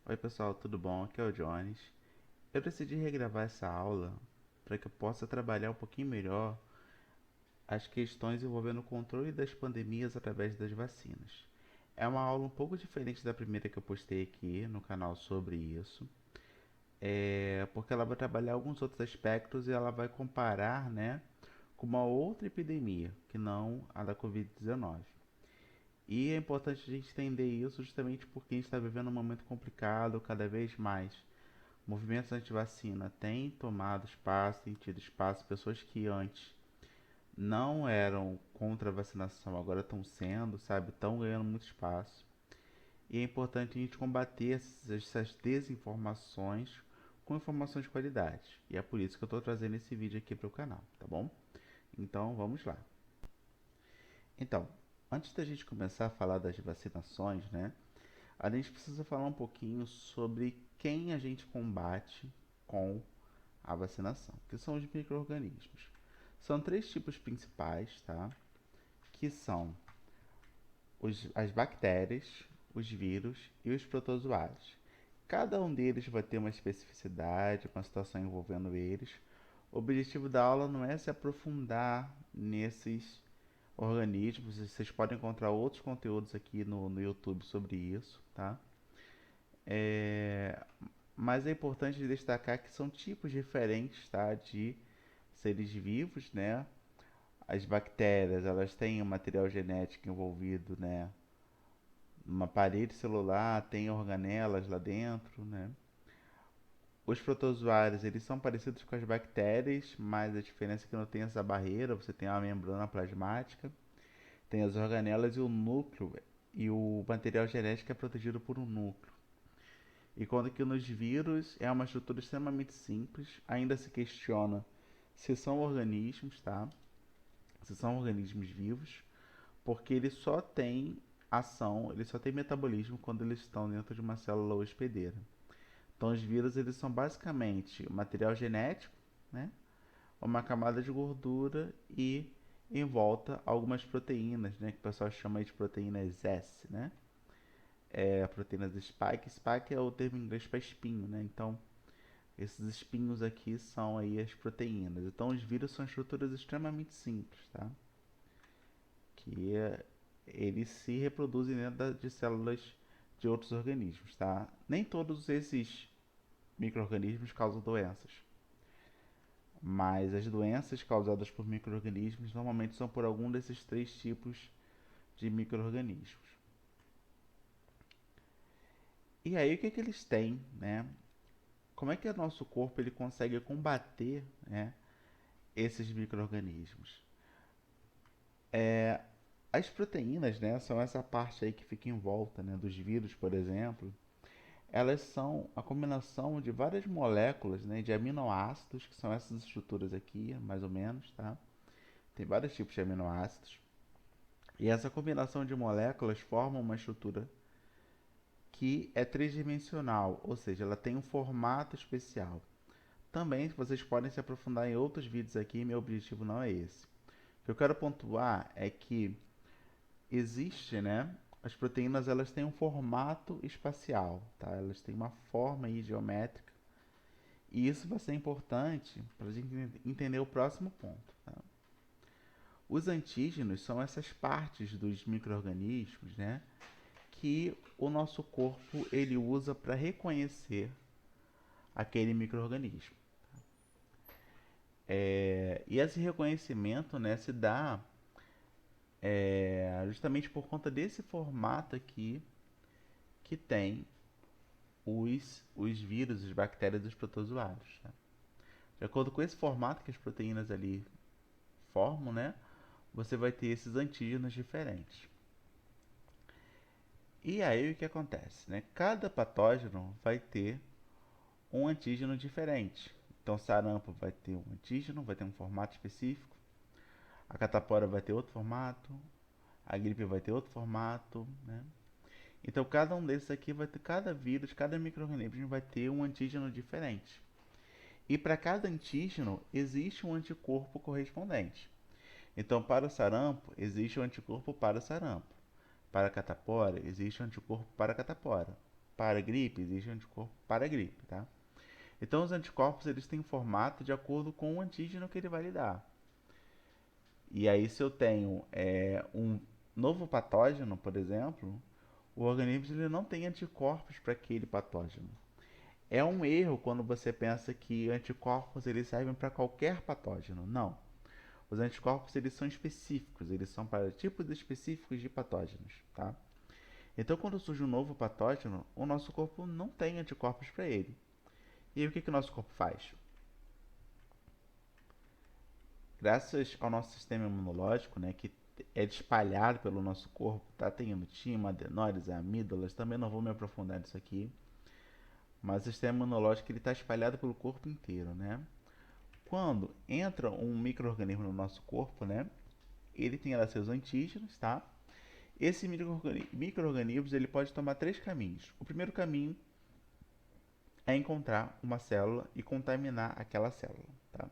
Oi pessoal, tudo bom? Aqui é o Jones. Eu decidi regravar essa aula para que eu possa trabalhar um pouquinho melhor as questões envolvendo o controle das pandemias através das vacinas. É uma aula um pouco diferente da primeira que eu postei aqui no canal sobre isso, porque ela vai trabalhar alguns outros aspectos e ela vai comparar, né, com uma outra epidemia, que não a da Covid-19. E é importante a gente entender isso justamente porque a gente está vivendo um momento complicado cada vez mais. Movimentos anti-vacina têm tomado espaço, têm tido espaço, pessoas que antes não eram contra a vacinação, agora estão sendo, sabe, estão ganhando muito espaço. E é importante a gente combater essas desinformações com informações de qualidade. E é por isso que eu estou trazendo esse vídeo aqui para o canal, tá bom? Então vamos lá. Então, antes da gente começar a falar das vacinações, né, a gente precisa falar um pouquinho sobre quem a gente combate com a vacinação, que são os micro-organismos. São três tipos principais, tá? Que são as bactérias, os vírus e os protozoários. Cada um deles vai ter uma especificidade, uma situação envolvendo eles. O objetivo da aula não é se aprofundar nesses organismos. Vocês podem encontrar outros conteúdos aqui no YouTube sobre isso, tá? É, mas é importante destacar que são tipos diferentes, tá, de seres vivos, né? As bactérias, elas têm um material genético envolvido, né? Uma parede celular, tem organelas lá dentro, né? Os protozoários, eles são parecidos com as bactérias, mas a diferença é que não tem essa barreira, você tem uma membrana plasmática, tem as organelas e o núcleo, e o material genético é protegido por um núcleo. E quando que nos vírus é uma estrutura extremamente simples, ainda se questiona se são organismos, tá? Se são organismos vivos, porque ele só tem ação, ele só tem metabolismo quando eles estão dentro de uma célula hospedeira. Então os vírus eles são basicamente material genético, né? Uma camada de gordura e em volta algumas proteínas, né? Que o pessoal chama de proteínas S, né? É, proteínas spike. Spike é o termo em inglês para espinho, né? Então esses espinhos aqui são aí as proteínas. Então os vírus são estruturas extremamente simples, tá? Que eles se reproduzem dentro de células de outros organismos, tá? Nem todos esses micro-organismos causam doenças, mas as doenças causadas por micro-organismos normalmente são por algum desses três tipos de micro-organismos. E aí o que, que eles têm, né? Como é que o nosso corpo ele consegue combater, né, esses micro-organismos? As proteínas, né, são essa parte aí que fica em volta, né, dos vírus, por exemplo. Elas são a combinação de várias moléculas, né, de aminoácidos, que são essas estruturas aqui, mais ou menos, tá? Tem vários tipos de aminoácidos. E essa combinação de moléculas forma uma estrutura que é tridimensional, ou seja, ela tem um formato especial. Também vocês podem se aprofundar em outros vídeos aqui, meu objetivo não é esse. O que eu quero pontuar é que existe, né? As proteínas elas têm um formato espacial, tá? Elas têm uma forma aí geométrica. E isso vai ser importante para a gente entender o próximo ponto. Tá? Os antígenos são essas partes dos micro-organismos, né, que o nosso corpo ele usa para reconhecer aquele micro-organismo. E esse reconhecimento, né, se dá justamente por conta desse formato aqui que tem os vírus, as bactérias e os protozoários. Tá? De acordo com esse formato que as proteínas ali formam, né, você vai ter esses antígenos diferentes. E aí o que acontece? Né? Cada patógeno vai ter um antígeno diferente. Então, sarampo vai ter um antígeno, vai ter um formato específico. A catapora vai ter outro formato. A gripe vai ter outro formato. Né? Então, cada um desses aqui vai ter, cada vírus, cada micro-organismo vai ter um antígeno diferente. E para cada antígeno existe um anticorpo correspondente. Então, para o sarampo, existe um anticorpo para o sarampo. Para a catapora, existe um anticorpo para a catapora. para a gripe, existe anticorpo para a gripe, tá? Então os anticorpos eles têm formato de acordo com o antígeno que ele vai lidar. E aí se eu tenho um novo patógeno, por exemplo, o organismo ele não tem anticorpos para aquele patógeno. É um erro quando você pensa que anticorpos eles servem para qualquer patógeno. Não. Os anticorpos eles são específicos, eles são para tipos específicos de patógenos, tá? Então, quando surge um novo patógeno, o nosso corpo não tem anticorpos para ele. E aí, o que, que o nosso corpo faz? Graças ao nosso sistema imunológico, né, que é espalhado pelo nosso corpo, tá? Tem timo, adenóides, amígdalas, também não vou me aprofundar nisso aqui, mas o sistema imunológico ele está espalhado pelo corpo inteiro, né? Quando entra um micro-organismo no nosso corpo, né, ele tem lá seus antígenos, tá? Esse micro-organismo ele pode tomar três caminhos. O primeiro caminho é encontrar uma célula e contaminar aquela célula, tá?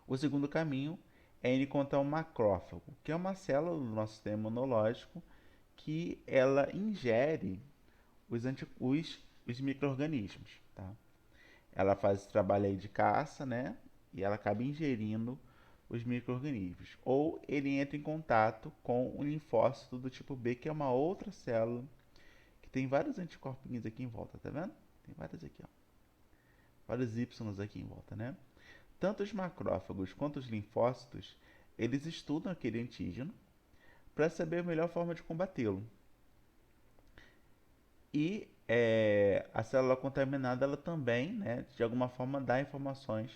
O segundo caminho é encontrar um macrófago, que é uma célula do nosso sistema imunológico que ela ingere os micro-organismos, tá? Ela faz esse trabalho aí de caça, né? E ela acaba ingerindo os micro-organismos. Ou ele entra em contato com o linfócito do tipo B, que é uma outra célula que tem vários anticorpinhos aqui em volta, tá vendo? Tem vários aqui, ó. Vários Y aqui em volta, né? Tanto os macrófagos quanto os linfócitos, eles estudam aquele antígeno para saber a melhor forma de combatê-lo. E a célula contaminada, ela também, né, de alguma forma, dá informações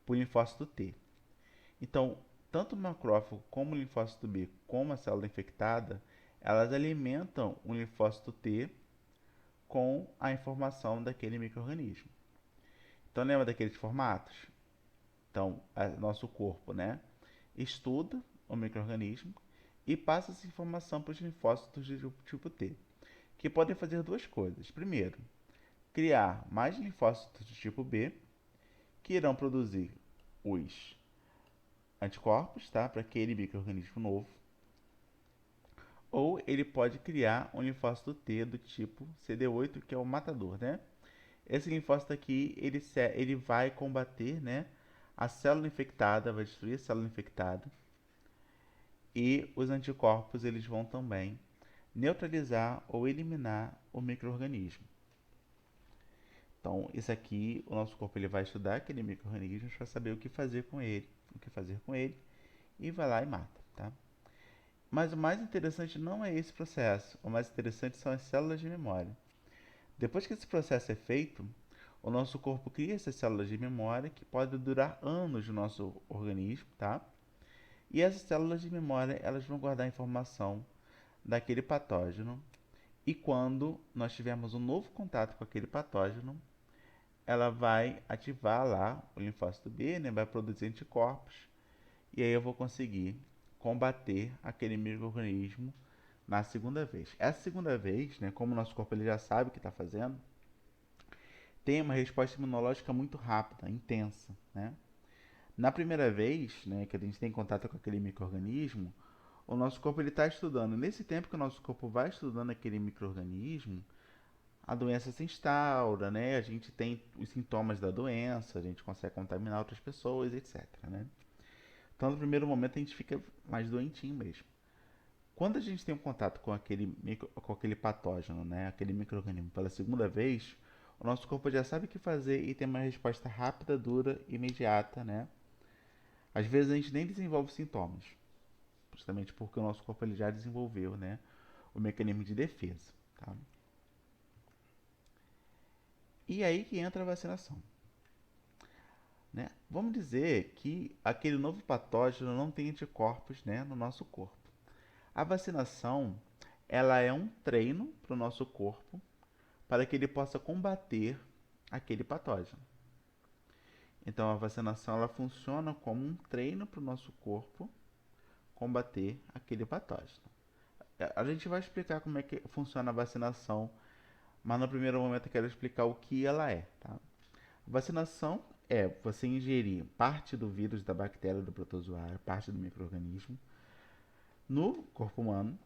para o linfócito T. Então, tanto o macrófago como o linfócito B, como a célula infectada, elas alimentam o linfócito T com a informação daquele micro-organismo. Então, lembra daqueles formatos? Então, nosso corpo, né, estuda o micro-organismo e passa essa informação para os linfócitos de tipo T, que podem fazer duas coisas. Primeiro, criar mais linfócitos do tipo B, que irão produzir os anticorpos, tá, para aquele micro-organismo novo. Ou ele pode criar um linfócito T do tipo CD8, que é o matador, né? Esse linfócito aqui, ele vai combater, né, a célula infectada, vai destruir a célula infectada. E os anticorpos, eles vão também neutralizar ou eliminar o micro-organismo. Então, isso aqui, o nosso corpo ele vai estudar aquele micro-organismo para saber o que fazer com ele, e vai lá e mata, tá? Mas o mais interessante não é esse processo. O mais interessante são as células de memória. Depois que esse processo é feito, o nosso corpo cria essas células de memória que podem durar anos no nosso organismo, tá? E essas células de memória, elas vão guardar a informação daquele patógeno. E quando nós tivermos um novo contato com aquele patógeno, ela vai ativar lá o linfócito B, né? Vai produzir anticorpos. E aí eu vou conseguir combater aquele micro-organismo na segunda vez. Essa segunda vez, né, como o nosso corpo ele já sabe o que está fazendo, tem uma resposta imunológica muito rápida, intensa, né? Na primeira vez, né, que a gente tem contato com aquele micro-organismo, o nosso corpo ele está estudando. Nesse tempo que o nosso corpo vai estudando aquele micro-organismo, a doença se instaura, né? A gente tem os sintomas da doença, a gente consegue contaminar outras pessoas, etc, né? Então, no primeiro momento, a gente fica mais doentinho mesmo. Quando a gente tem um contato com aquele patógeno, né, aquele micro-organismo pela segunda vez, o nosso corpo já sabe o que fazer e tem uma resposta rápida, dura, imediata, né? Às vezes a gente nem desenvolve sintomas, justamente porque o nosso corpo ele já desenvolveu, né, o mecanismo de defesa, tá? E aí que entra a vacinação, né? Vamos dizer que aquele novo patógeno não tem anticorpos, né, no nosso corpo. A vacinação, ela é um treino para o nosso corpo para que ele possa combater aquele patógeno. Então a vacinação ela funciona como um treino para o nosso corpo combater aquele patógeno. A gente vai explicar como é que funciona a vacinação, mas no primeiro momento eu quero explicar o que ela é, tá? A vacinação é você ingerir parte do vírus, da bactéria, do protozoário, parte do micro-organismo no corpo humano,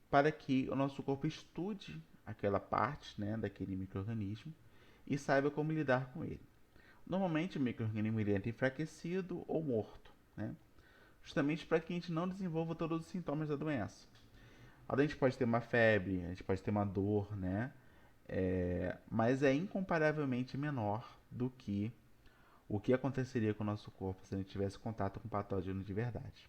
para que o nosso corpo estude aquela parte, né, daquele micro-organismo e saiba como lidar com ele. Normalmente o micro-organismo ele entra enfraquecido ou morto, né? Justamente para que a gente não desenvolva todos os sintomas da doença. A gente pode ter uma febre, a gente pode ter uma dor, né? Mas é incomparavelmente menor do que o que aconteceria com o nosso corpo se a gente tivesse contato com patógeno de verdade.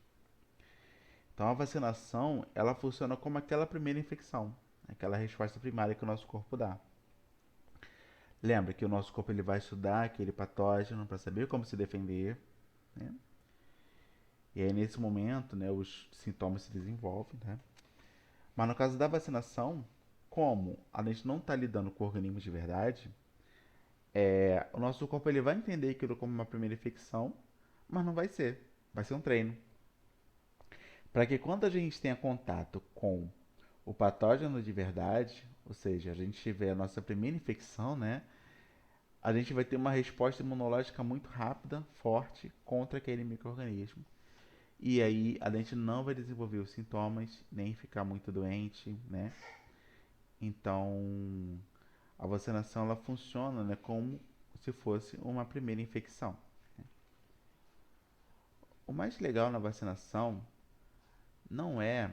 Então a vacinação, ela funciona como aquela primeira infecção, aquela resposta primária que o nosso corpo dá. Lembra que o nosso corpo ele vai estudar aquele patógeno para saber como se defender, né? E aí nesse momento, né, os sintomas se desenvolvem, né? Mas no caso da vacinação, como a gente não está lidando com organismos de verdade, o nosso corpo ele vai entender aquilo como uma primeira infecção, mas não vai ser. Vai ser um treino. Para que quando a gente tenha contato com o patógeno de verdade, ou seja, a gente tiver a nossa primeira infecção, né? A gente vai ter uma resposta imunológica muito rápida, forte, contra aquele micro-organismo. E aí a gente não vai desenvolver os sintomas, nem ficar muito doente, né? Então, a vacinação ela funciona, né, como se fosse uma primeira infecção. O mais legal na vacinação não é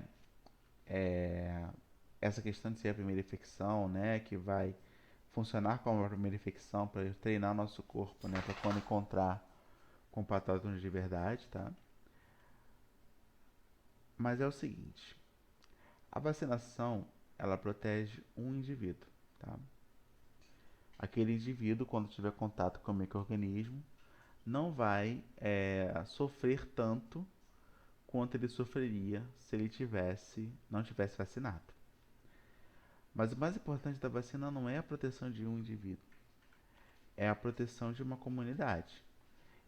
essa questão de ser a primeira infecção, né, que vai funcionar como a primeira infecção para treinar nosso corpo, né, para quando encontrar com patógenos de verdade, tá? Mas é o seguinte, a vacinação ela protege um indivíduo, tá? Aquele indivíduo quando tiver contato com o micro-organismo não vai sofrer tanto quanto ele sofreria se ele não tivesse vacinado. Mas o mais importante da vacina não é a proteção de um indivíduo, é a proteção de uma comunidade.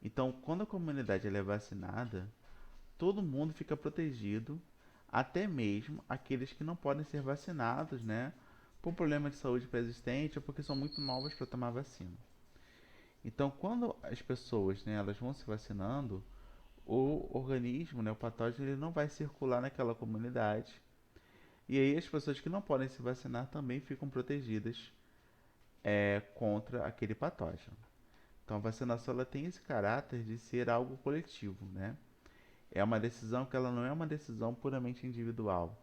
Então, quando a comunidade ela é vacinada, todo mundo fica protegido, até mesmo aqueles que não podem ser vacinados, né? Por problema de saúde pré-existente ou porque são muito novos para tomar vacina. Então, quando as pessoas, né, elas vão se vacinando, o organismo, né, o patógeno, ele não vai circular naquela comunidade. E aí as pessoas que não podem se vacinar também ficam protegidas contra aquele patógeno. Então a vacinação ela tem esse caráter de ser algo coletivo, né? É uma decisão que ela não é uma decisão puramente individual.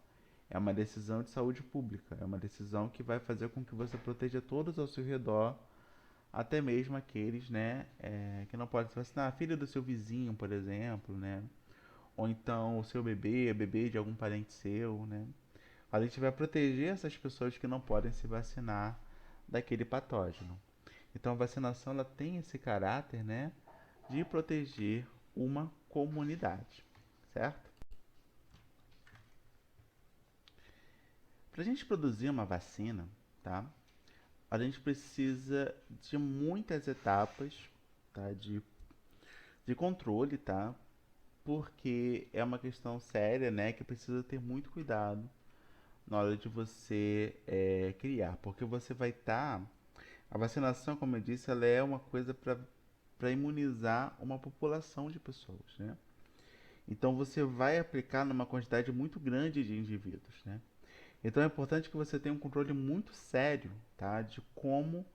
É uma decisão de saúde pública. É uma decisão que vai fazer com que você proteja todos ao seu redor, até mesmo aqueles, né, que não podem se vacinar. A filha do seu vizinho, por exemplo, né? Ou então o seu bebê, bebê de algum parente seu, né? A gente vai proteger essas pessoas que não podem se vacinar daquele patógeno. Então a vacinação ela tem esse caráter, né, de proteger uma comunidade, certo? Para a gente produzir uma vacina, tá? A gente precisa de muitas etapas, tá? De controle, tá? Porque é uma questão séria, né? Que precisa ter muito cuidado na hora de você criar, porque você vai estar a vacinação, como eu disse, ela é uma coisa para imunizar uma população de pessoas, né? Então você vai aplicar numa quantidade muito grande de indivíduos, né? Então é importante que você tenha um controle muito sério, tá? De como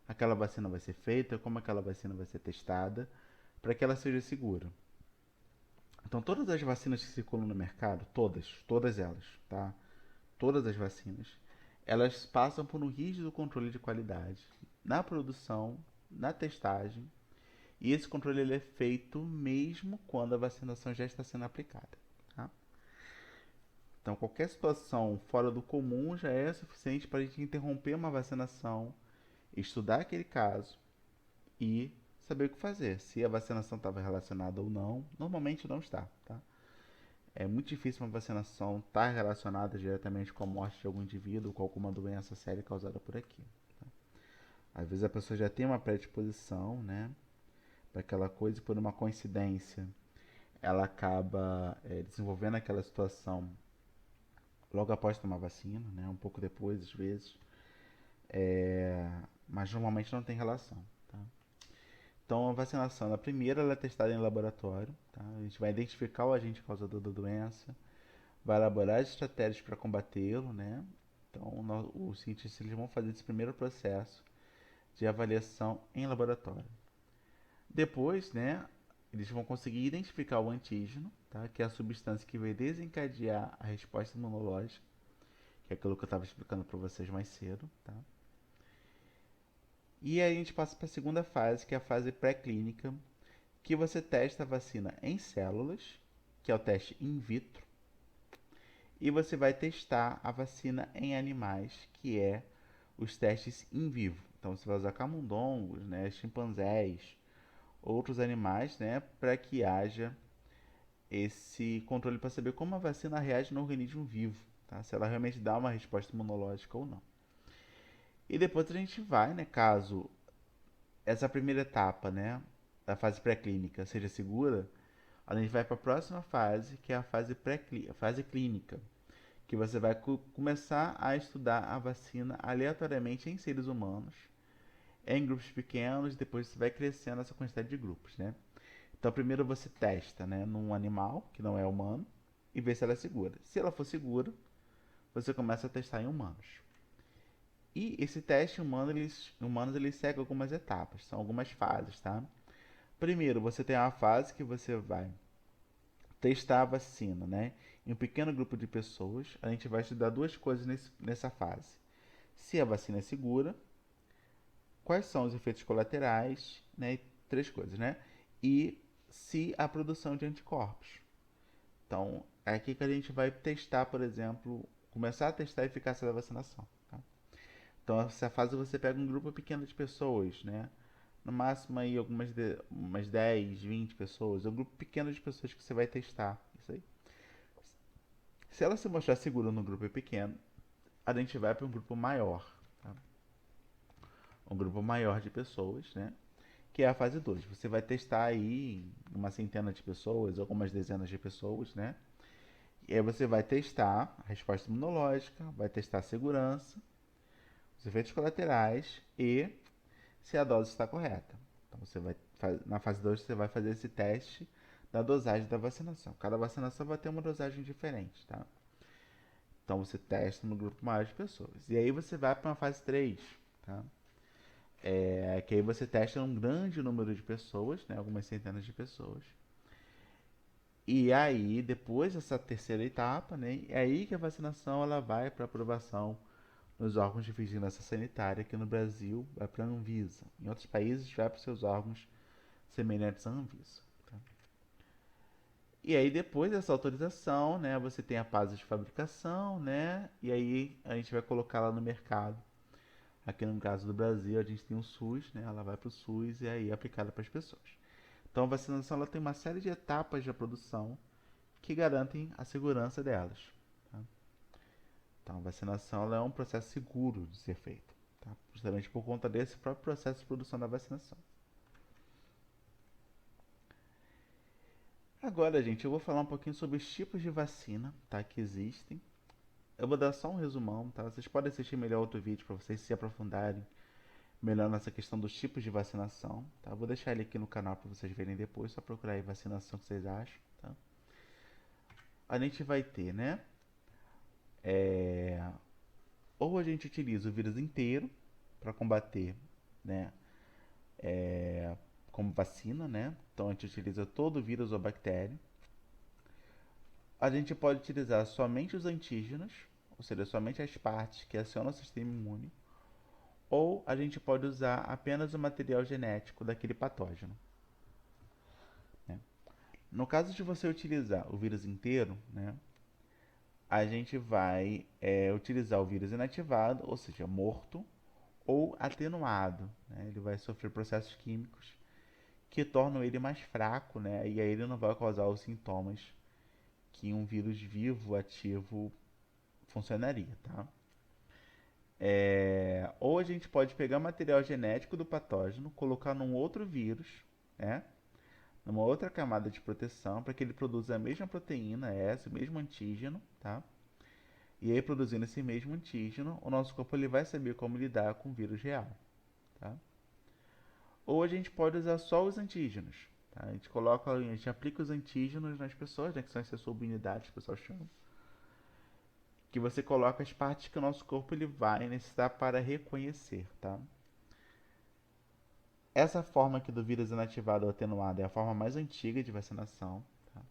aquela vacina vai ser feita, como aquela vacina vai ser testada, para que ela seja segura. Então todas as vacinas que circulam no mercado, todas elas, tá? Todas as vacinas, elas passam por um rígido controle de qualidade na produção, na testagem, e esse controle ele é feito mesmo quando a vacinação já está sendo aplicada. Tá? Então, qualquer situação fora do comum já é suficiente para a gente interromper uma vacinação, estudar aquele caso e saber o que fazer. Se a vacinação estava relacionada ou não, normalmente não está. Tá? É muito difícil uma vacinação estar relacionada diretamente com a morte de algum indivíduo ou com alguma doença séria causada por aqui. Tá? Às vezes a pessoa já tem uma predisposição, né, para aquela coisa e por uma coincidência ela acaba desenvolvendo aquela situação logo após tomar vacina, né, um pouco depois às vezes, mas normalmente não tem relação. Tá? Então a vacinação, a primeira ela é testada em laboratório, tá? A gente vai identificar o agente causador da doença, vai elaborar estratégias para combatê-lo, né? Então, os cientistas eles vão fazer esse primeiro processo de avaliação em laboratório. Depois, né, eles vão conseguir identificar o antígeno, tá, que é a substância que vai desencadear a resposta imunológica, que é aquilo que eu estava explicando para vocês mais cedo. Tá? E aí a gente passa para a segunda fase, que é a fase pré-clínica, que você testa a vacina em células, que é o teste in vitro, e você vai testar a vacina em animais, que é os testes in vivo. Então você vai usar camundongos, né, chimpanzés, outros animais, né, para que haja esse controle para saber como a vacina reage no organismo vivo, tá? Se ela realmente dá uma resposta imunológica ou não. E depois a gente vai, né, caso essa primeira etapa, né, da fase pré-clínica seja segura, a gente vai para a próxima fase, que é a fase fase clínica, que você vai começar a estudar a vacina aleatoriamente em seres humanos, em grupos pequenos, depois você vai crescendo essa quantidade de grupos, né? Então, primeiro você testa, né, num animal que não é humano e vê se ela é segura. Se ela for segura, você começa a testar em humanos. E esse teste humano, humanos eles segue algumas etapas, são algumas fases, tá? Primeiro, você tem uma fase que você vai testar a vacina, né? Em um pequeno grupo de pessoas, a gente vai estudar duas coisas nessa fase. Se a vacina é segura, quais são os efeitos colaterais, né? Três coisas, né? E se a produção de anticorpos. Então, é aqui que a gente vai testar, por exemplo, começar a testar a eficácia da vacinação. Tá? Então, essa fase você pega um grupo pequeno de pessoas, né? No máximo aí umas 10, 20 pessoas. É um grupo pequeno de pessoas que você vai testar. Isso aí. Se ela se mostrar segura no grupo pequeno, a gente vai para um grupo maior. Tá? Um grupo maior de pessoas, né? Que é a fase 2. Você vai testar aí uma centena de pessoas, algumas dezenas de pessoas, né? E aí você vai testar a resposta imunológica, vai testar a segurança, os efeitos colaterais e se a dose está correta. Então você vai na fase 2 você vai fazer esse teste da dosagem da vacinação. Cada vacinação vai ter uma dosagem diferente, tá? Então você testa no grupo maior de pessoas. E aí você vai para uma fase 3, tá? Que aí você testa um grande número de pessoas, né? Algumas centenas de pessoas. E aí, depois dessa terceira etapa, né? É aí que a vacinação ela vai para aprovação nos órgãos de vigilância sanitária, que no Brasil vai para a Anvisa. Em outros países vai para os seus órgãos semelhantes à Anvisa. Tá? E aí depois dessa autorização, né, você tem a fase de fabricação, né, e aí a gente vai colocar ela no mercado. Aqui no caso do Brasil, a gente tem o SUS, né, ela vai para o SUS e aí é aplicada para as pessoas. Então a vacinação ela tem uma série de etapas de produção que garantem a segurança delas. Tá? Então, a vacinação ela é um processo seguro de ser feito, tá? Justamente por conta desse próprio processo de produção da vacinação. Agora, gente, eu vou falar um pouquinho sobre os tipos de vacina, tá, que existem. Eu vou dar só um resumão, tá? Vocês podem assistir melhor outro vídeo para vocês se aprofundarem melhor nessa questão dos tipos de vacinação, tá? Eu vou deixar ele aqui no canal para vocês verem depois, só procurar aí vacinação que vocês acham, tá? A gente vai ter, né? É... Ou a gente utiliza o vírus inteiro para combater, né? Como vacina, né? Então a gente utiliza todo o vírus ou bactéria. A gente pode utilizar somente os antígenos, ou seja, somente as partes que acionam o sistema imune, ou a gente pode usar apenas o material genético daquele patógeno. Né? No caso de você utilizar o vírus inteiro, né, a gente vai utilizar o vírus inativado, ou seja, morto, ou atenuado. Né? Ele vai sofrer processos químicos que tornam ele mais fraco, né? E aí ele não vai causar os sintomas que um vírus vivo, ativo, funcionaria, tá? Ou a gente pode pegar material genético do patógeno, colocar num outro vírus, né? Numa outra camada de proteção, para que ele produza a mesma proteína, o mesmo antígeno, tá? E aí, produzindo esse mesmo antígeno, o nosso corpo ele vai saber como lidar com o vírus real, tá? Ou a gente pode usar só os antígenos, tá? A gente aplica os antígenos nas pessoas, né, que são essas subunidades que o pessoal chama. que você coloca as partes que o nosso corpo ele vai necessitar para reconhecer, tá? Essa forma aqui do vírus inativado ou atenuado é a forma mais antiga de vacinação, tá?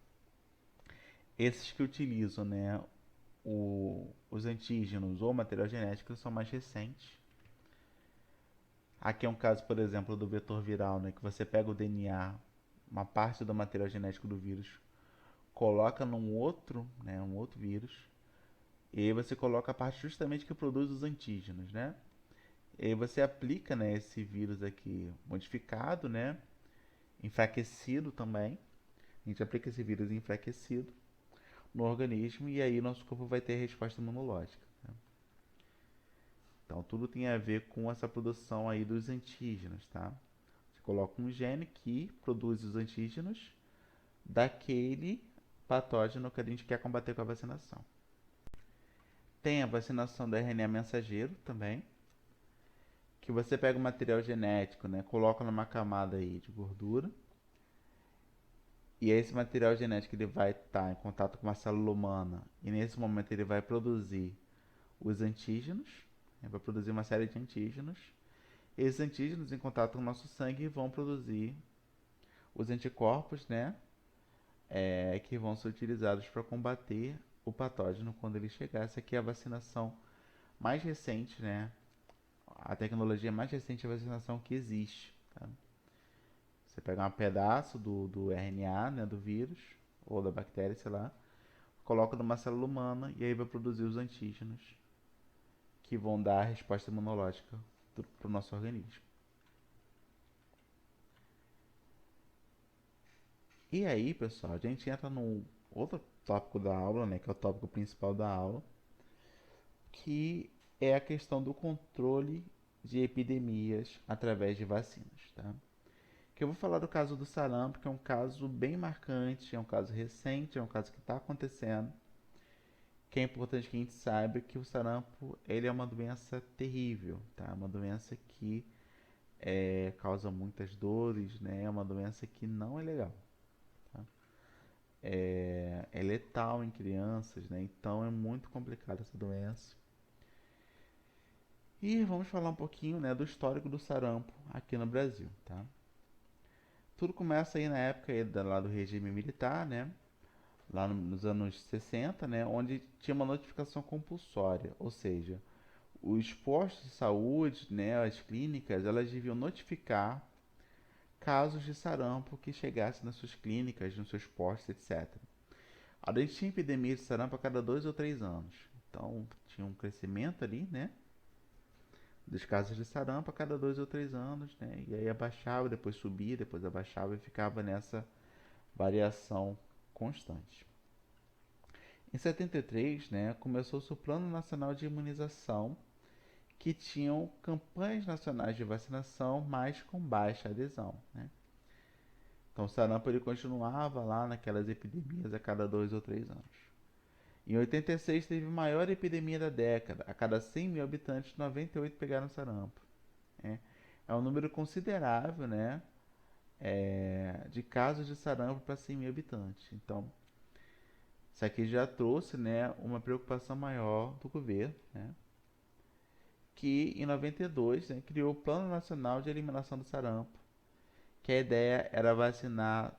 Esses que utilizam, né, os antígenos ou material genético são mais recentes. Aqui é um caso, por exemplo, do vetor viral, né, que você pega o DNA, uma parte do material genético do vírus, coloca num outro, né, um outro vírus, e aí você coloca a parte justamente que produz os antígenos, né? E aí você aplica, né, esse vírus aqui modificado, né, enfraquecido também. A gente aplica esse vírus enfraquecido no organismo e aí nosso corpo vai ter resposta imunológica, né? Então tudo tem a ver com essa produção aí dos antígenos, tá? Você coloca um gene que produz os antígenos daquele patógeno que a gente quer combater com a vacinação. Tem a vacinação do RNA mensageiro também, que você pega o material genético, né, coloca numa camada aí de gordura, e esse material genético ele vai estar em contato com uma célula humana, e nesse momento ele vai produzir os antígenos, né, vai produzir uma série de antígenos. Esses antígenos em contato com o nosso sangue vão produzir os anticorpos, né, que vão ser utilizados para combater o patógeno quando ele chegar. Essa aqui é a vacinação mais recente, né? A tecnologia mais recente de vacinação que existe, tá? Você pega um pedaço do RNA, né, do vírus, ou da bactéria, sei lá, coloca numa célula humana e aí vai produzir os antígenos que vão dar a resposta imunológica para o nosso organismo. E aí, pessoal, a gente entra num outro tópico da aula, né, que é o tópico principal da aula, que é a questão do controle de epidemias através de vacinas, tá? Que eu vou falar do caso do sarampo, que é um caso bem marcante, é um caso recente, é um caso que está acontecendo, que é importante que a gente saiba que o sarampo ele é uma doença terrível, tá? Uma doença que causa muitas dores, né? É uma doença que não é legal, tá? É letal em crianças, né? Então é muito complicada essa doença. E vamos falar um pouquinho, né, do histórico do sarampo aqui no Brasil, tá? Tudo começa aí na época aí lá do regime militar, né? Lá nos anos 60, né? Onde tinha uma notificação compulsória, ou seja, os postos de saúde, né, as clínicas, elas deviam notificar casos de sarampo que chegassem nas suas clínicas, nos seus postos, etc. A gente tinha epidemia de sarampo a cada 2 ou 3 anos. Então, tinha um crescimento ali, né? Dos casos de sarampo a cada 2 ou 3 anos, né? E aí abaixava, depois subia, depois abaixava e ficava nessa variação constante. Em 73, né, começou-se o Plano Nacional de Imunização, que tinham campanhas nacionais de vacinação, mas com baixa adesão, né? Então o sarampo ele continuava lá naquelas epidemias a cada 2 ou 3 anos. Em 86 teve a maior epidemia da década. A cada 100 mil habitantes, 98 pegaram sarampo, né? É um número considerável, né, de casos de sarampo para 100 mil habitantes. Então, isso aqui já trouxe, né, uma preocupação maior do governo, né, que em 92, né, criou o Plano Nacional de Eliminação do Sarampo, que a ideia era vacinar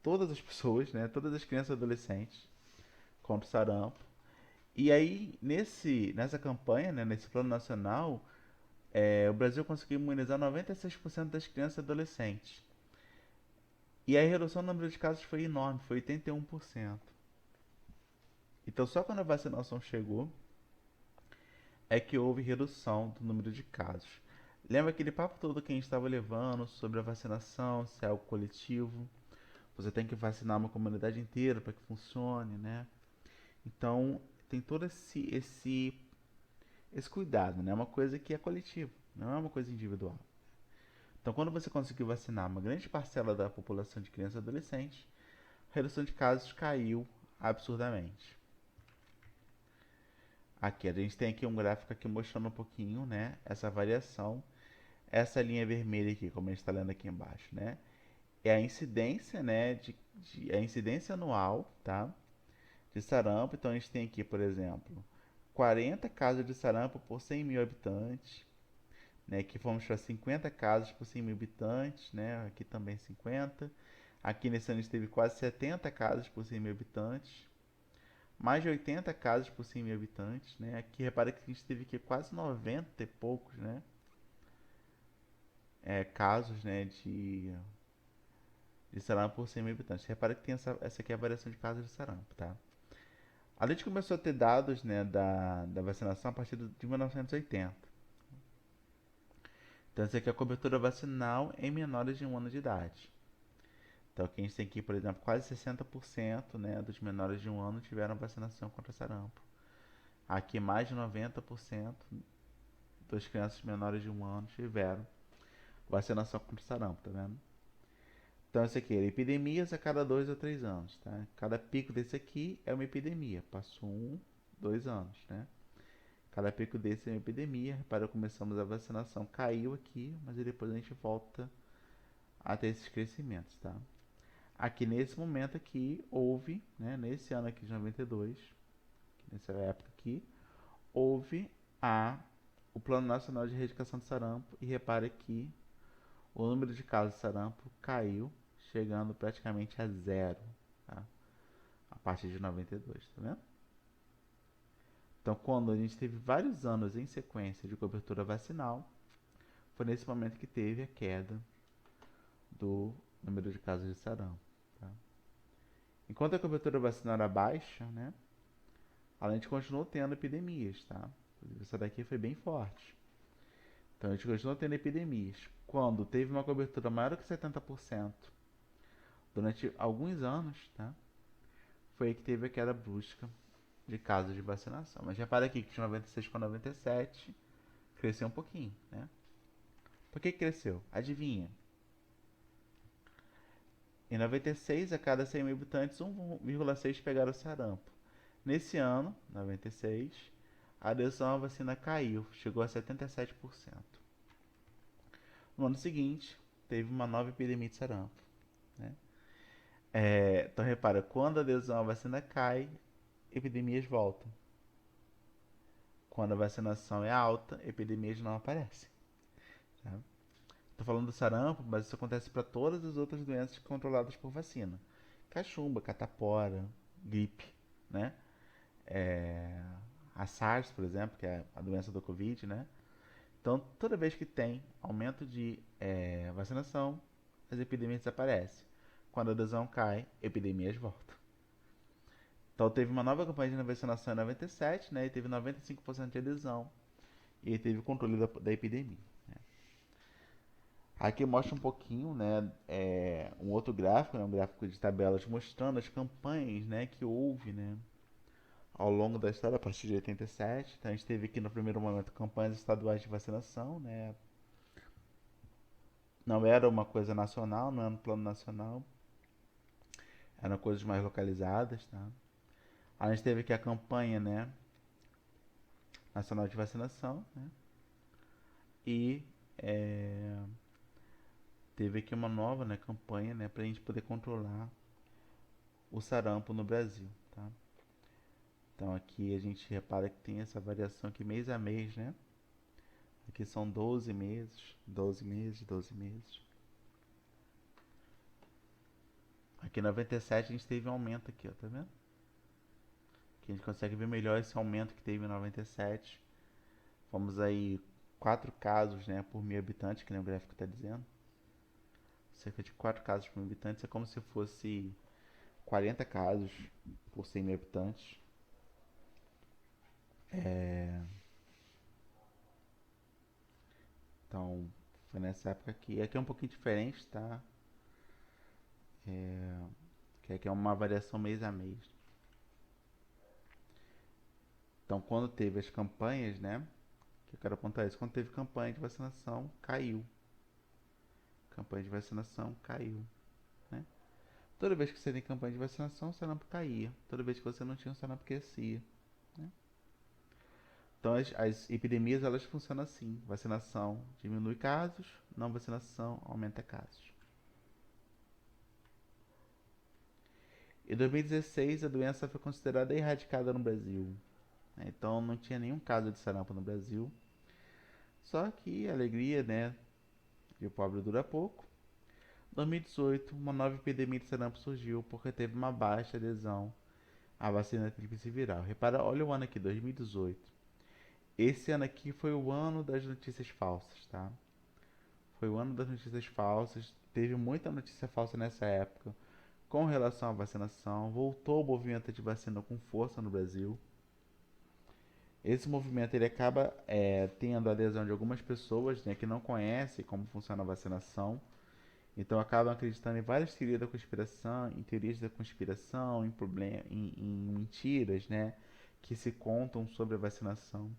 todas as pessoas, né, todas as crianças e adolescentes contra o sarampo. E aí, nessa campanha, né, nesse plano nacional, o Brasil conseguiu imunizar 96% das crianças e adolescentes. E a redução no número de casos foi enorme, foi 81%. Então, só quando a vacinação chegou, é que houve redução do número de casos. Lembra aquele papo todo que a gente estava levando sobre a vacinação, se é algo coletivo? Você tem que vacinar uma comunidade inteira para que funcione, né? Então, tem todo esse cuidado, né? É uma coisa que é coletiva, não é uma coisa individual. Então, quando você conseguiu vacinar uma grande parcela da população de crianças e adolescentes, a redução de casos caiu absurdamente. Aqui, a gente tem aqui um gráfico aqui mostrando um pouquinho, né, essa variação. Essa linha vermelha aqui, como a gente está lendo aqui embaixo, né, é a incidência, né, a incidência anual, tá, de sarampo. Então a gente tem aqui, por exemplo, 40 casos de sarampo por 100 mil habitantes, né? Aqui fomos para 50 casos por 100 mil habitantes, né? Aqui também 50. Aqui nesse ano a gente teve quase 70 casos por 100 mil habitantes, mais de 80 casos por 100 mil habitantes, né? Aqui repara que a gente teve aqui quase 90 e poucos, né? Casos, né, de sarampo por 100 mil habitantes. Repara que tem essa aqui é a variação de casos de sarampo, tá? A gente começou a ter dados, né, da vacinação a partir de 1980. Então, essa aqui é a cobertura vacinal em menores de 1 ano de idade. Então, aqui a gente tem aqui, por exemplo, quase 60%, né, dos menores de 1 ano tiveram vacinação contra sarampo. Aqui, mais de 90% das crianças menores de 1 ano tiveram vacinação contra sarampo, tá vendo? Então, isso aqui é epidemias a cada 2 ou 3 anos, tá? Cada pico desse aqui é uma epidemia. Passou 2 anos, né? Cada pico desse é uma epidemia. Repara, começamos a vacinação, caiu aqui, mas depois a gente volta a ter esses crescimentos, tá? Aqui nesse momento aqui houve, né, nesse ano aqui de 92, nessa época aqui, houve o Plano Nacional de Erradicação de Sarampo e repare que o número de casos de sarampo caiu, chegando praticamente a zero, tá? A partir de 92, tá vendo? Então, quando a gente teve vários anos em sequência de cobertura vacinal, foi nesse momento que teve a queda do número de casos de sarampo, tá? Enquanto a cobertura vacinal era baixa, né, a gente continuou tendo epidemias, tá? Essa daqui foi bem forte. Então, a gente continuou tendo epidemias. Quando teve uma cobertura maior que 70%, durante alguns anos, tá? Foi aí que teve a queda brusca de casos de vacinação. Mas repara aqui que de 96 para 97 cresceu um pouquinho, né? Por que cresceu? Adivinha? Em 96, a cada 100 mil habitantes, 1,6 pegaram sarampo. Nesse ano, 96, a adesão à vacina caiu, chegou a 77%. No ano seguinte, teve uma nova epidemia de sarampo, né? Então repara, quando a adesão à vacina cai, epidemias voltam. Quando a vacinação é alta, epidemias não aparecem, tá? Estou falando do sarampo, mas isso acontece para todas as outras doenças controladas por vacina. Cachumba, catapora, gripe, né? A SARS, por exemplo, que é a doença do Covid, né? Então, toda vez que tem aumento de vacinação, as epidemias desaparecem. Quando a adesão cai, epidemias voltam. Então, teve uma nova campanha de vacinação em 97, né? E teve 95% de adesão. E teve o controle da epidemia. Aqui mostra um pouquinho, né, um outro gráfico, né, um gráfico de tabelas mostrando as campanhas, né, que houve, né, ao longo da história, a partir de 87. Então a gente teve aqui no primeiro momento campanhas estaduais de vacinação, né, não era uma coisa nacional, não era um plano nacional, eram coisas mais localizadas, tá? A gente teve aqui a campanha, né, nacional de vacinação, né, e teve aqui uma nova, né, campanha, né, para a gente poder controlar o sarampo no Brasil, tá? Então aqui a gente repara que tem essa variação aqui mês a mês, né? Aqui são 12 meses, 12 meses, 12 meses. Aqui em 97 a gente teve um aumento aqui, ó, tá vendo? Aqui a gente consegue ver melhor esse aumento que teve em 97. Fomos aí 4 casos, né, por mil habitantes, que nem o gráfico está dizendo. Cerca de 4 casos por mil habitantes, é como se fosse 40 casos por 100 mil habitantes. Então, foi nessa época aqui. Aqui é um pouquinho diferente, tá? Que aqui é uma variação mês a mês. Então, quando teve as campanhas, né? Que eu quero apontar isso. Quando teve campanha de vacinação, caiu. Campanha de vacinação caiu, né? Toda vez que você tem campanha de vacinação, o sarampo caía. Toda vez que você não tinha, o sarampo crescia, né? Então, as epidemias, elas funcionam assim. Vacinação diminui casos, não vacinação aumenta casos. Em 2016, a doença foi considerada erradicada no Brasil, né? Então não tinha nenhum caso de sarampo no Brasil. Só que a alegria, né, de pobre dura pouco. Em 2018, uma nova epidemia de sarampo surgiu porque teve uma baixa adesão à vacina tríplice viral. Repara, olha o ano aqui, 2018. Esse ano aqui foi o ano das notícias falsas, tá? Foi o ano das notícias falsas. Teve muita notícia falsa nessa época com relação à vacinação. Voltou o movimento de vacina com força no Brasil. Esse movimento ele acaba tendo a adesão de algumas pessoas, né, que não conhecem como funciona a vacinação. Então acabam acreditando em várias teorias da conspiração, em teorias da conspiração, em mentiras, né, que se contam sobre a vacinação.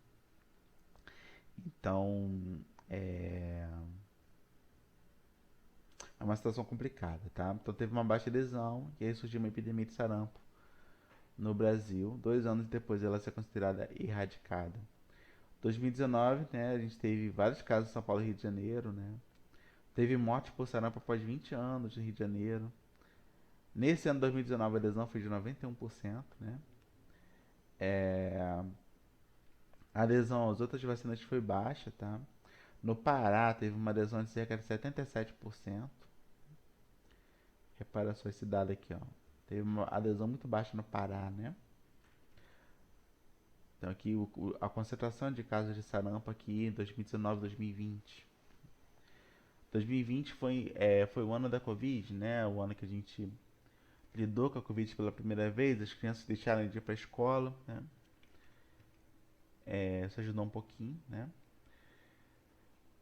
Então é, é uma situação complicada, tá? Então teve uma baixa adesão e aí surgiu uma epidemia de sarampo no Brasil. 2 anos depois ela ser considerada erradicada. 2019, né, a gente teve vários casos em São Paulo e Rio de Janeiro, né? Teve morte por sarampo após 20 anos no Rio de Janeiro. Nesse ano de 2019 a adesão foi de 91%, né? É, a adesão às outras vacinas foi baixa, tá? No Pará teve uma adesão de cerca de 77%. Repara só esse dado aqui, ó. Teve uma adesão muito baixa no Pará, né? Então aqui a concentração de casos de sarampo aqui em 2019 e 2020. 2020 foi o ano da Covid, né? O ano que a gente lidou com a Covid pela primeira vez, as crianças deixaram de ir para a escola, né? Isso ajudou um pouquinho, né?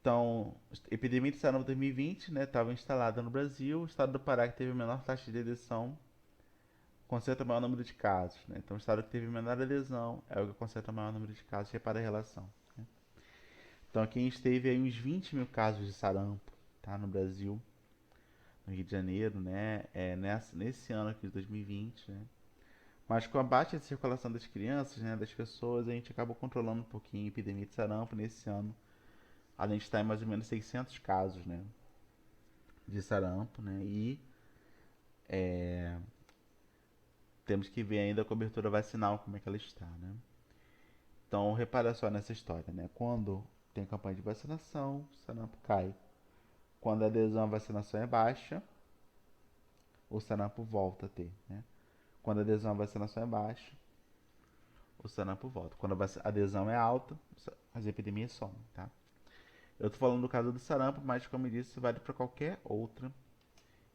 Então, a epidemia de sarampo 2020, né, estava instalada no Brasil. O estado do Pará, que teve a menor taxa de adesão, concentra o maior número de casos, né? Então, o estado que teve menor adesão é o que concentra o maior número de casos, repara a relação, né? Então, aqui a gente teve aí uns 20 mil casos de sarampo, tá, no Brasil, no Rio de Janeiro, né? Nesse ano aqui de 2020, né? Mas com a baixa de circulação das crianças, né, das pessoas, a gente acabou controlando um pouquinho a epidemia de sarampo nesse ano. A gente está em mais ou menos 600 casos, né, de sarampo, né, e temos que ver ainda a cobertura vacinal, como é que ela está, né. Então, repara só nessa história, né, quando tem campanha de vacinação, o sarampo cai. Quando a adesão à vacinação é baixa, o sarampo volta a ter, né. Quando a adesão à vacinação é baixa, o sarampo volta. Quando a adesão é alta, as epidemias somem, tá? Eu tô falando do caso do sarampo, mas como eu disse, vale para qualquer outra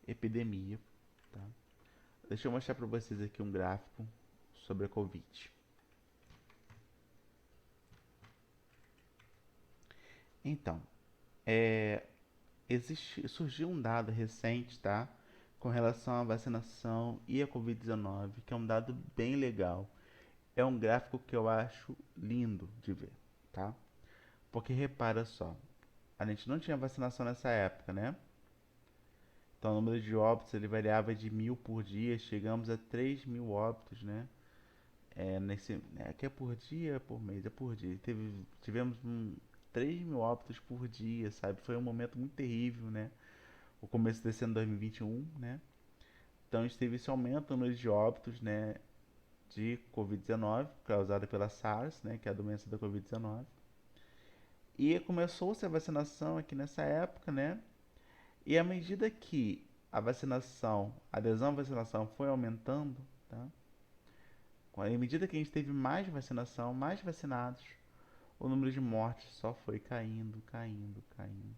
epidemia, tá? Deixa eu mostrar para vocês aqui um gráfico sobre a Covid. Então, é, surgiu um dado recente, tá? Com relação à vacinação e a Covid-19, que é um dado bem legal. É um gráfico que eu acho lindo de ver, tá? Porque repara só, a gente não tinha vacinação nessa época, né? Então o número de óbitos ele variava de 1.000 por dia, chegamos a 3.000 óbitos, né? Que é por dia, por mês, é por dia. Tivemos 3.000 óbitos por dia, sabe? Foi um momento muito terrível, né? O começo desse ano 2021, né? Então a gente teve esse aumento no número de óbitos, né? De Covid-19, causada pela SARS, né? Que é a doença da Covid-19. E começou-se a vacinação aqui nessa época, né? E à medida que a adesão à vacinação foi aumentando, tá? À medida que a gente teve mais vacinação, mais vacinados, o número de mortes só foi caindo, caindo, caindo.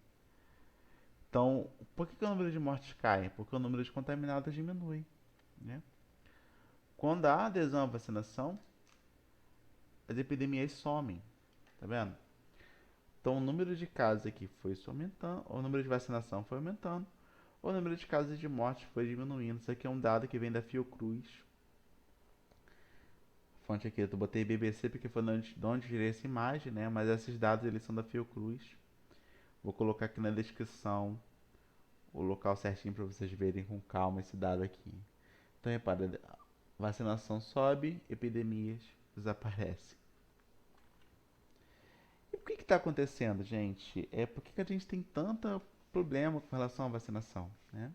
Então, por que o número de mortes cai? Porque o número de contaminados diminui, né? Quando há adesão à vacinação, as epidemias somem, tá vendo? Então, o número de casos aqui foi aumentando, o número de vacinação foi aumentando, o número de casos de morte foi diminuindo. Isso aqui é um dado que vem da Fiocruz. Fonte aqui, eu botei BBC porque foi de onde tirei essa imagem, né? Mas esses dados eles são da Fiocruz. Vou colocar aqui na descrição o local certinho para vocês verem com calma esse dado aqui. Então repara, vacinação sobe, epidemias desaparecem. E por que está acontecendo, gente? Por que a gente tem tanto problema com relação à vacinação, né?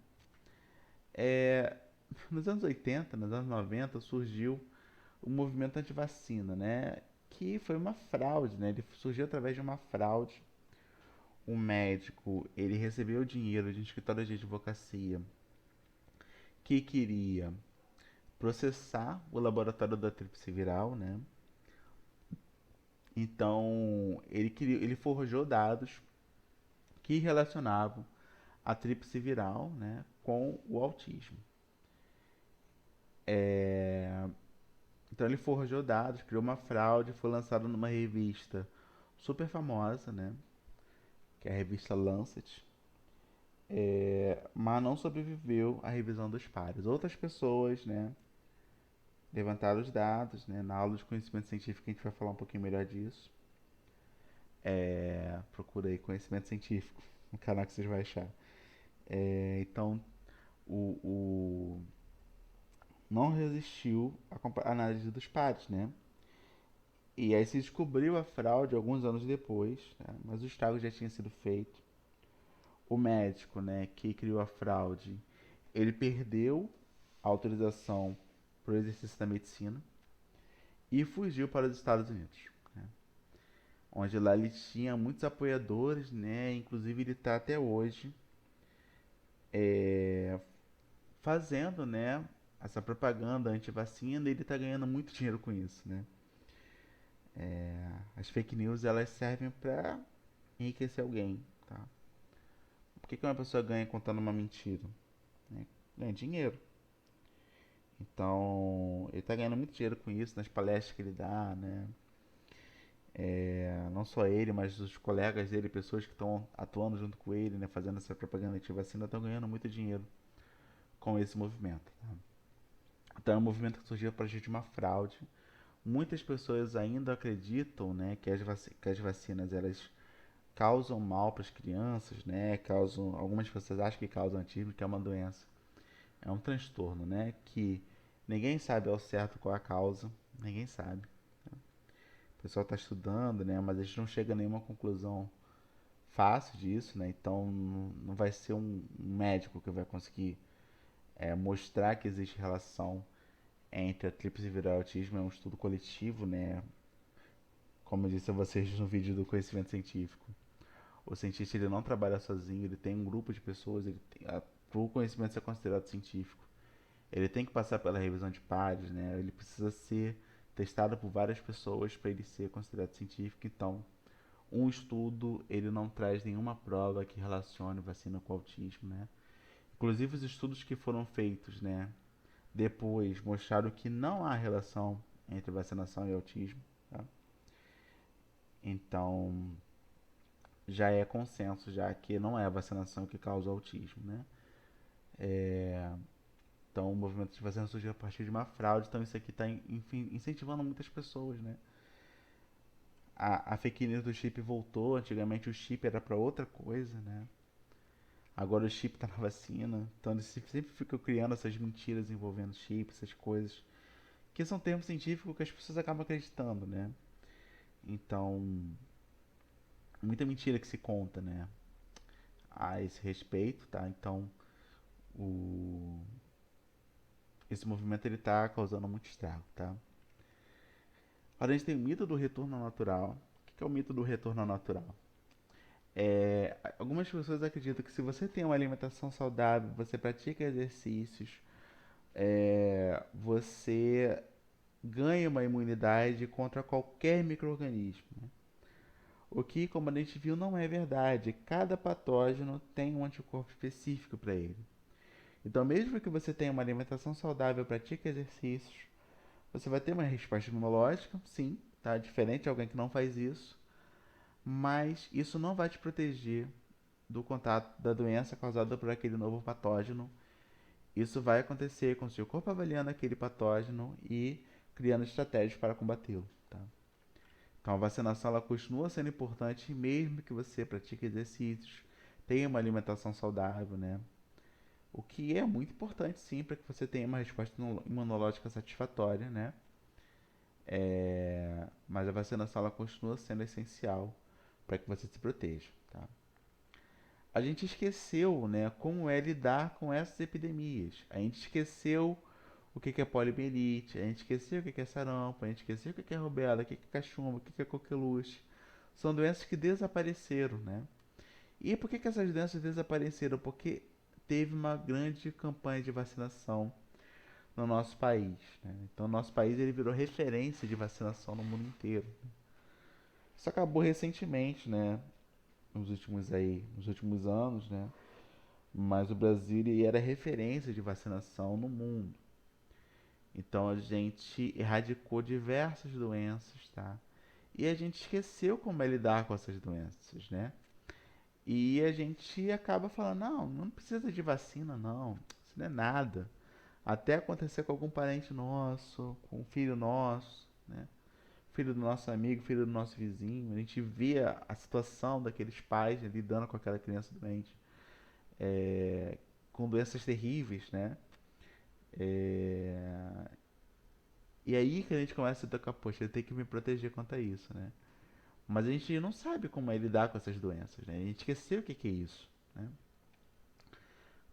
nos anos 80, nos anos 90, surgiu o movimento anti-vacina, né? Que foi uma fraude, né? Ele surgiu através de uma fraude. Um médico, ele recebeu dinheiro de um escritório de advocacia que queria processar o laboratório da tríplice viral, né? Então, ele forjou dados que relacionavam a tríplice viral, né, com o autismo. É, Então ele forjou dados, criou uma fraude, foi lançado numa revista super famosa, né, que é a revista Lancet, mas não sobreviveu à revisão dos pares. Outras pessoas, né, levantaram os dados, né, na aula de conhecimento científico a gente vai falar um pouquinho melhor disso. Procura aí conhecimento científico no canal que vocês vão achar. Então, o não resistiu à análise dos pares, né? E aí se descobriu a fraude alguns anos depois, né? Mas o estrago já tinha sido feito. O médico, né, que criou a fraude, ele perdeu a autorização para o exercício da medicina e fugiu para os Estados Unidos, né? Onde lá ele tinha muitos apoiadores, né? Inclusive ele está até hoje fazendo, né, essa propaganda anti-vacina e ele está ganhando muito dinheiro com isso, né? As fake news elas servem para enriquecer alguém, tá? Por que uma pessoa ganha contando uma mentira? Né? Ganha dinheiro. Então, ele está ganhando muito dinheiro com isso nas palestras que ele dá, né? Não só ele, mas os colegas dele, pessoas que estão atuando junto com ele, né? Fazendo essa propaganda anti-vacina, estão ganhando muito dinheiro com esse movimento. Tá? Então, é um movimento que surgiu a partir de uma fraude. Muitas pessoas ainda acreditam, né, que as vacinas elas causam mal para as crianças, né? Causam, algumas pessoas acham que causam autismo, que é uma doença. É um transtorno, né? Que ninguém sabe ao certo qual é a causa, ninguém sabe. O pessoal está estudando, né? Mas a gente não chega a nenhuma conclusão fácil disso, né? Então não vai ser um médico que vai conseguir mostrar que existe relação entre a tríplice viral e o autismo. É um estudo coletivo, né? Como eu disse a vocês no vídeo do conhecimento científico. O cientista ele não trabalha sozinho, ele tem um grupo de pessoas, para o conhecimento ser considerado científico, ele tem que passar pela revisão de pares, né? Ele precisa ser testado por várias pessoas para ele ser considerado científico. Então, um estudo ele não traz nenhuma prova que relacione vacina com autismo, né? Inclusive os estudos que foram feitos, né, depois mostraram que não há relação entre vacinação e autismo, tá? Então, já é consenso já que não é a vacinação que causa autismo, né? Então, o movimento de vacina surgiu a partir de uma fraude, então isso aqui está incentivando muitas pessoas, né? A fake news do chip voltou, antigamente o chip era para outra coisa, né? Agora o chip está na vacina, então eles sempre ficam criando essas mentiras envolvendo chip, essas coisas, que são termos científicos que as pessoas acabam acreditando, né? Então, muita mentira que se conta, né? A esse respeito, tá? Então, o... esse movimento ele tá causando muito estrago, tá? Agora a gente tem o mito do retorno ao natural. O que é o mito do retorno ao natural? Algumas pessoas acreditam que se você tem uma alimentação saudável, você pratica exercícios, você ganha uma imunidade contra qualquer micro-organismo, né? O que, como a gente viu, não é verdade. Cada patógeno tem um anticorpo específico para ele. Então, mesmo que você tenha uma alimentação saudável, pratique exercícios, você vai ter uma resposta imunológica, sim, tá? Diferente de alguém que não faz isso, mas isso não vai te proteger do contato da doença causada por aquele novo patógeno. Isso vai acontecer com o seu corpo avaliando aquele patógeno e criando estratégias para combatê-lo, tá? Então a vacinação ela continua sendo importante mesmo que você pratique exercícios, tenha uma alimentação saudável, né? O que é muito importante sim para que você tenha uma resposta imunológica satisfatória, né? Mas a vacinação ela continua sendo essencial para que você se proteja, tá? a gente esqueceu, né, como é lidar com essas epidemias. A gente esqueceu o que é poliomielite, a gente esqueceu o que é sarampo, a gente esqueceu o que é rubéola, o que é cachumba, o que é coqueluche. São doenças que desapareceram, né? E por que essas doenças desapareceram? Porque teve uma grande campanha de vacinação no nosso país, né? Então, nosso país ele virou referência de vacinação no mundo inteiro. Isso acabou recentemente, né? Nos últimos anos, né? Mas o Brasil ele era referência de vacinação no mundo. Então a gente erradicou diversas doenças, tá? E a gente esqueceu como é lidar com essas doenças, né? E a gente acaba falando, não, não precisa de vacina, não. Isso não é nada. Até acontecer com algum parente nosso, com um filho nosso, né? Filho do nosso amigo, filho do nosso vizinho. A gente via a situação daqueles pais, né, lidando com aquela criança doente, é, com doenças terríveis, né? É, e aí que a gente começa a tocar, poxa, eu tenho que me proteger quanto a isso, né? Mas a gente não sabe como é lidar com essas doenças, né? A gente esqueceu o que é isso, né?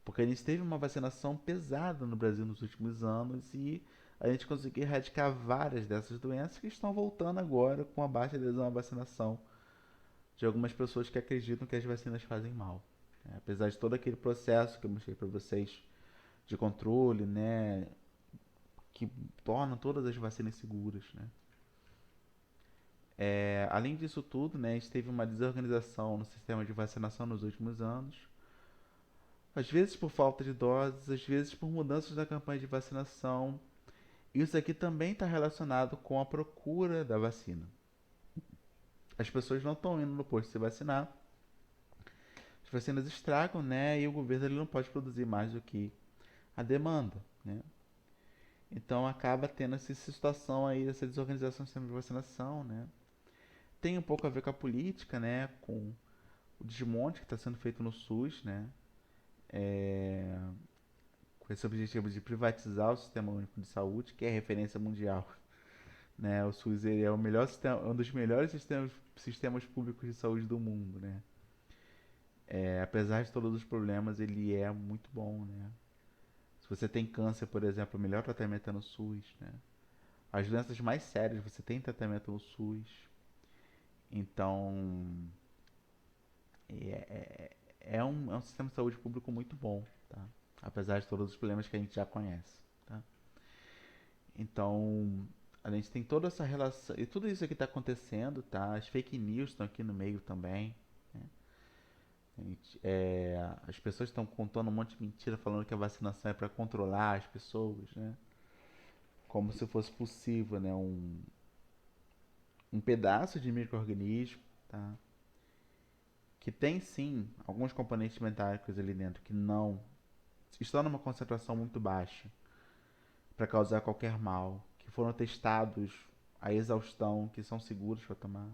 Porque a gente teve uma vacinação pesada no Brasil nos últimos anos e a gente conseguiu erradicar várias dessas doenças que estão voltando agora com a baixa adesão à vacinação de algumas pessoas que acreditam que as vacinas fazem mal, né? Apesar de todo aquele processo que eu mostrei para vocês de controle, né, que torna todas as vacinas seguras, né? Além disso tudo, né, a gente teve uma desorganização no sistema de vacinação nos últimos anos, às vezes por falta de doses, às vezes por mudanças na campanha de vacinação. Isso aqui também está relacionado com a procura da vacina. As pessoas não estão indo no posto se vacinar, as vacinas estragam, né, e o governo ele não pode produzir mais do que a demanda, né? Então acaba tendo essa situação aí, essa desorganização do sistema de vacinação, né? Tem um pouco a ver com a política, né, com o desmonte que está sendo feito no SUS, né? É, com esse objetivo de privatizar o Sistema Único de Saúde, que é referência mundial, né? O SUS ele é o melhor sistema, um dos melhores sistemas públicos de saúde do mundo, né? Apesar de todos os problemas, ele é muito bom, né? Se você tem câncer, por exemplo, o melhor tratamento é no SUS, né? As doenças mais sérias você tem tratamento no SUS. Então, é um sistema de saúde público muito bom, tá? Apesar de todos os problemas que a gente já conhece, tá? Então, a gente tem toda essa relação, e tudo isso aqui está acontecendo, tá? As fake news estão aqui no meio também, né? As pessoas estão contando um monte de mentira, falando que a vacinação é para controlar as pessoas, né? Como se fosse possível, né? Um pedaço de micro-organismo, tá? Que tem sim alguns componentes metálicos ali dentro que não estão numa concentração muito baixa para causar qualquer mal, que foram testados a exaustão, que são seguros para tomar.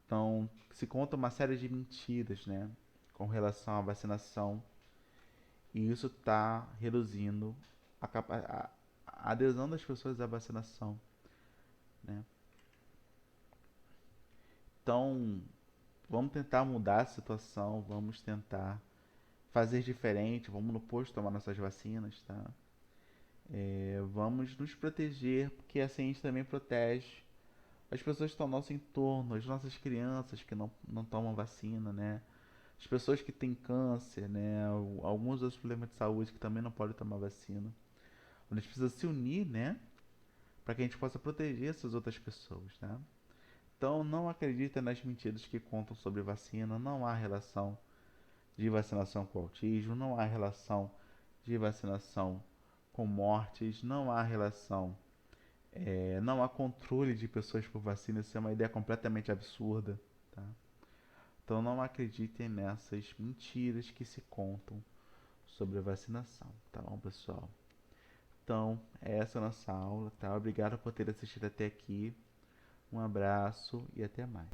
Então, se conta uma série de mentiras, né, com relação à vacinação, e isso está reduzindo a adesão das pessoas à vacinação, né? Então, vamos tentar mudar a situação, vamos tentar fazer diferente, vamos no posto tomar nossas vacinas, tá? Vamos nos proteger, porque assim a gente também protege as pessoas que estão ao nosso entorno, as nossas crianças que não tomam vacina, né? As pessoas que têm câncer, né? Alguns outros problemas de saúde que também não podem tomar vacina. A gente precisa se unir, né? Para que a gente possa proteger essas outras pessoas, tá? Então não acredita nas mentiras que contam sobre vacina, não há relação de vacinação com autismo, não há relação de vacinação com mortes, não há relação, não há controle de pessoas por vacina, isso é uma ideia completamente absurda, tá? Então não acreditem nessas mentiras que se contam sobre a vacinação, tá bom, pessoal? Então, essa é a nossa aula, tá? Obrigado por ter assistido até aqui. Um abraço e até mais.